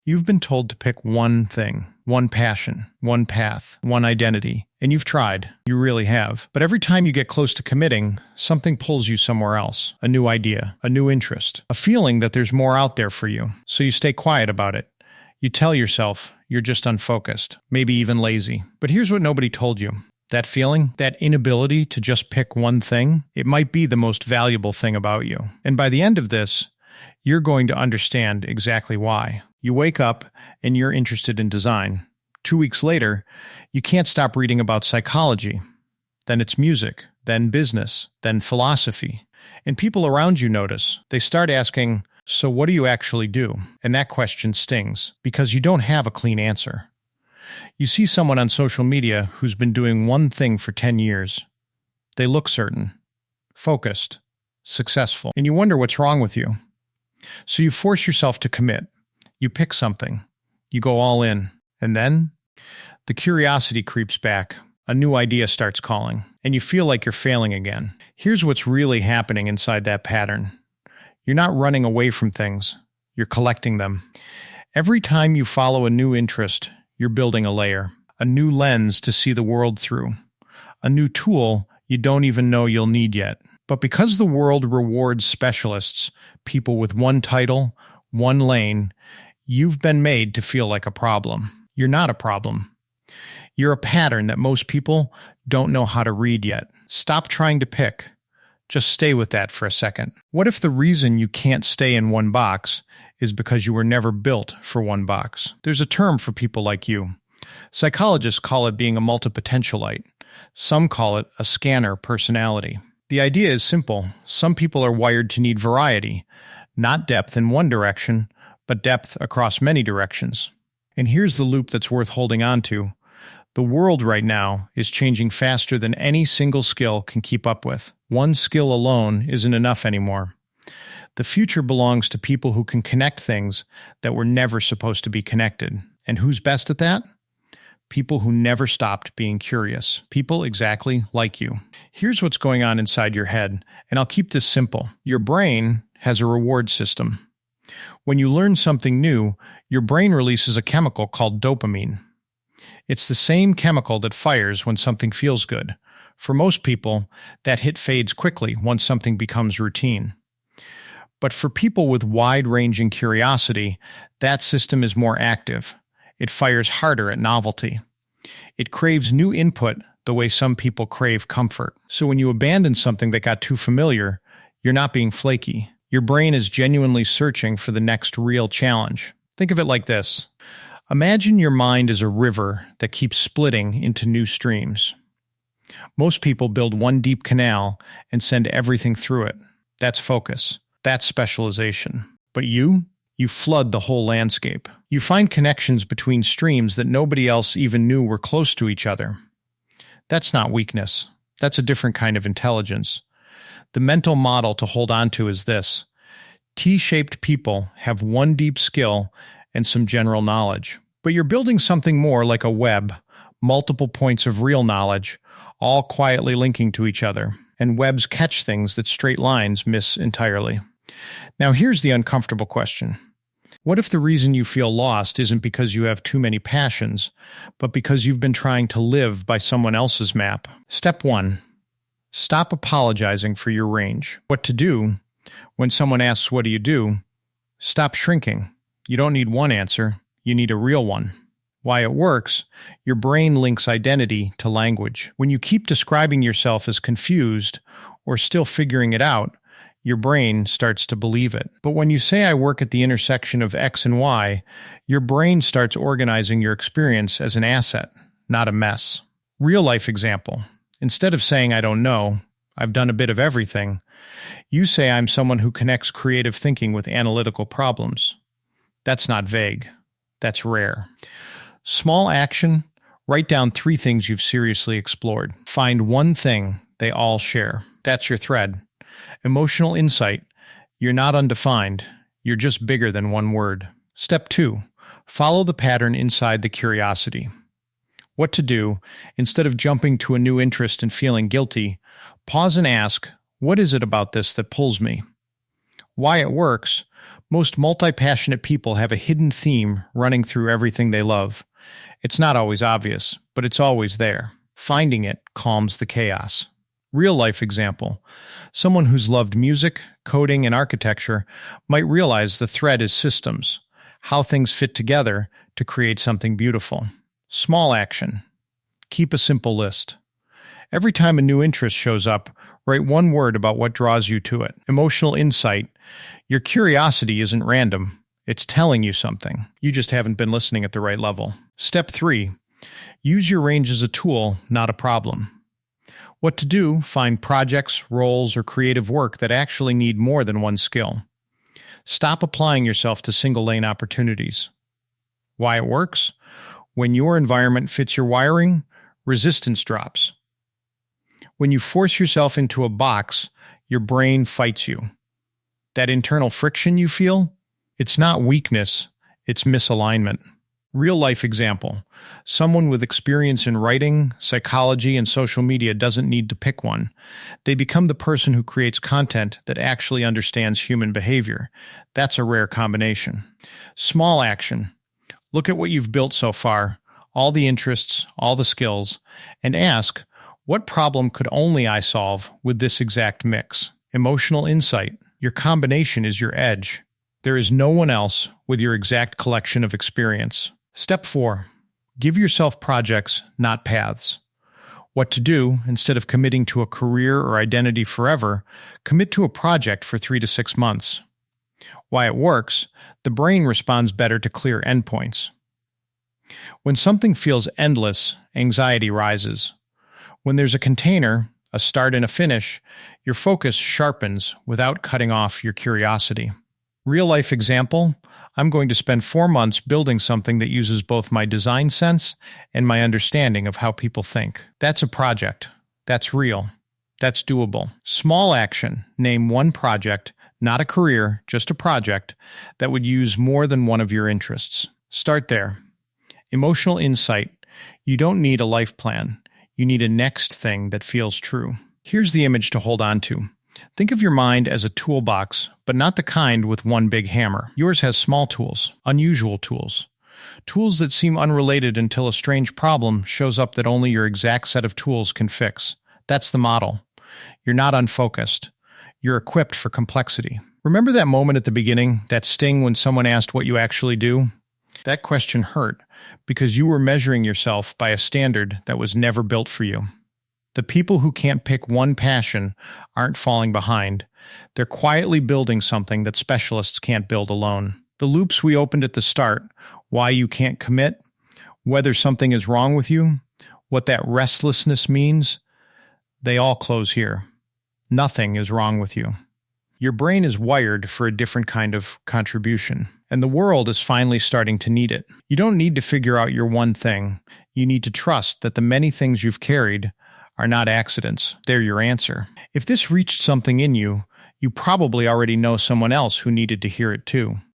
You've been told to pick one thing, one passion, one path, one identity, and you've tried. You really have. But every time you get close to committing, something pulls you somewhere else. A new idea, a new interest, a feeling that there's more out there for you. So you stay quiet about it. You tell yourself you're just unfocused, maybe even lazy. But here's what nobody told you. That feeling, that inability to just pick one thing, it might be the most valuable thing about you. And by the end of this, you're going to understand exactly why. You wake up and you're interested in design. 2 weeks later, you can't stop reading about psychology. Then it's music, then business, then philosophy. And people around you notice. They start asking, so what do you actually do? And that question stings because you don't have a clean answer. You see someone on social media who's been doing one thing for 10 years. They look certain, focused, successful, and you wonder what's wrong with you. So you force yourself to commit. You pick something. You go all in. And then the curiosity creeps back. A new idea starts calling, and you feel like you're failing again. Here's what's really happening inside that pattern. You're not running away from things. You're collecting them. Every time you follow a new interest, you're building a layer, a new lens to see the world through, a new tool you don't even know you'll need yet. But because the world rewards specialists, people with one title, one lane, you've been made to feel like a problem. You're not a problem. You're a pattern that most people don't know how to read yet. Stop trying to pick. Just stay with that for a second. What if the reason you can't stay in one box is because you were never built for one box? There's a term for people like you. Psychologists call it being a multipotentialite. Some call it a scanner personality. The idea is simple. Some people are wired to need variety, not depth in one direction, but depth across many directions. And here's the loop that's worth holding on to. The world right now is changing faster than any single skill can keep up with. One skill alone isn't enough anymore. The future belongs to people who can connect things that were never supposed to be connected. And who's best at that? People who never stopped being curious. People exactly like you. Here's what's going on inside your head, and I'll keep this simple. Your brain has a reward system. When you learn something new, your brain releases a chemical called dopamine. It's the same chemical that fires when something feels good. For most people, that hit fades quickly once something becomes routine. But for people with wide-ranging curiosity, that system is more active. It fires harder at novelty. It craves new input the way some people crave comfort. So when you abandon something that got too familiar, you're not being flaky. Your brain is genuinely searching for the next real challenge. Think of it like this. Imagine your mind is a river that keeps splitting into new streams. Most people build one deep canal and send everything through it. That's focus. That's specialization. But you flood the whole landscape. You find connections between streams that nobody else even knew were close to each other. That's not weakness. That's a different kind of intelligence. The mental model to hold on to is this. T-shaped people have one deep skill and some general knowledge. But you're building something more like a web, multiple points of real knowledge, all quietly linking to each other. And webs catch things that straight lines miss entirely. Now here's the uncomfortable question. What if the reason you feel lost isn't because you have too many passions, but because you've been trying to live by someone else's map? Step 1. Stop apologizing for your range. What to do? When someone asks, what do you do? Stop shrinking. You don't need one answer. You need a real one. Why it works, your brain links identity to language. When you keep describing yourself as confused or still figuring it out, your brain starts to believe it. But when you say I work at the intersection of X and Y, your brain starts organizing your experience as an asset, not a mess. Real life example. Instead of saying I don't know, I've done a bit of everything, you say I'm someone who connects creative thinking with analytical problems. That's not vague. That's rare. Small action, write down 3 things you've seriously explored. Find one thing they all share. That's your thread. Emotional insight. You're not undefined. You're just bigger than one word. Step 2. Follow the pattern inside the curiosity. What to do, instead of jumping to a new interest and feeling guilty, pause and ask, what is it about this that pulls me? Why it works, Most multi-passionate people have a hidden theme running through everything they love. It's not always obvious, but it's always there. Finding it calms the chaos. Real-life example. Someone who's loved music, coding, and architecture might realize the thread is systems, how things fit together to create something beautiful. Small action. Keep a simple list. Every time a new interest shows up, write one word about what draws you to it. Emotional insight. Your curiosity isn't random. It's telling you something. You just haven't been listening at the right level. Step 3. Use your range as a tool, not a problem. What to do? Find projects, roles, or creative work that actually need more than one skill. Stop applying yourself to single-lane opportunities. Why it works? When your environment fits your wiring, resistance drops. When you force yourself into a box, your brain fights you. That internal friction you feel? It's not weakness, it's misalignment. Real-life example. Someone with experience in writing, psychology, and social media doesn't need to pick one. They become the person who creates content that actually understands human behavior. That's a rare combination. Small action. Look at what you've built so far, all the interests, all the skills, and ask, what problem could only I solve with this exact mix? Emotional insight. Your combination is your edge. There is no one else with your exact collection of experience. Step 4. Give yourself projects, not paths. What to do, instead of committing to a career or identity forever, commit to a project for 3 to 6 months. Why it works? The brain responds better to clear endpoints. When something feels endless, anxiety rises. When there's a container, a start and a finish, your focus sharpens without cutting off your curiosity. Real-life example, I'm going to spend 4 months building something that uses both my design sense and my understanding of how people think. That's a project. That's real. That's doable. Small action. Name one project, not a career, just a project, that would use more than one of your interests. Start there. Emotional insight. You don't need a life plan. You need a next thing that feels true. Here's the image to hold on to. Think of your mind as a toolbox, but not the kind with one big hammer. Yours has small tools, unusual tools. Tools that seem unrelated until a strange problem shows up that only your exact set of tools can fix. That's the model. You're not unfocused. You're equipped for complexity. Remember that moment at the beginning, that sting when someone asked what you actually do? That question hurt because you were measuring yourself by a standard that was never built for you. The people who can't pick one passion aren't falling behind. They're quietly building something that specialists can't build alone. The loops we opened at the start, why you can't commit, whether something is wrong with you, what that restlessness means, they all close here. Nothing is wrong with you. Your brain is wired for a different kind of contribution, and the world is finally starting to need it. You don't need to figure out your one thing. You need to trust that the many things you've carried are not accidents. They're your answer. If this reached something in you, you probably already know someone else who needed to hear it too.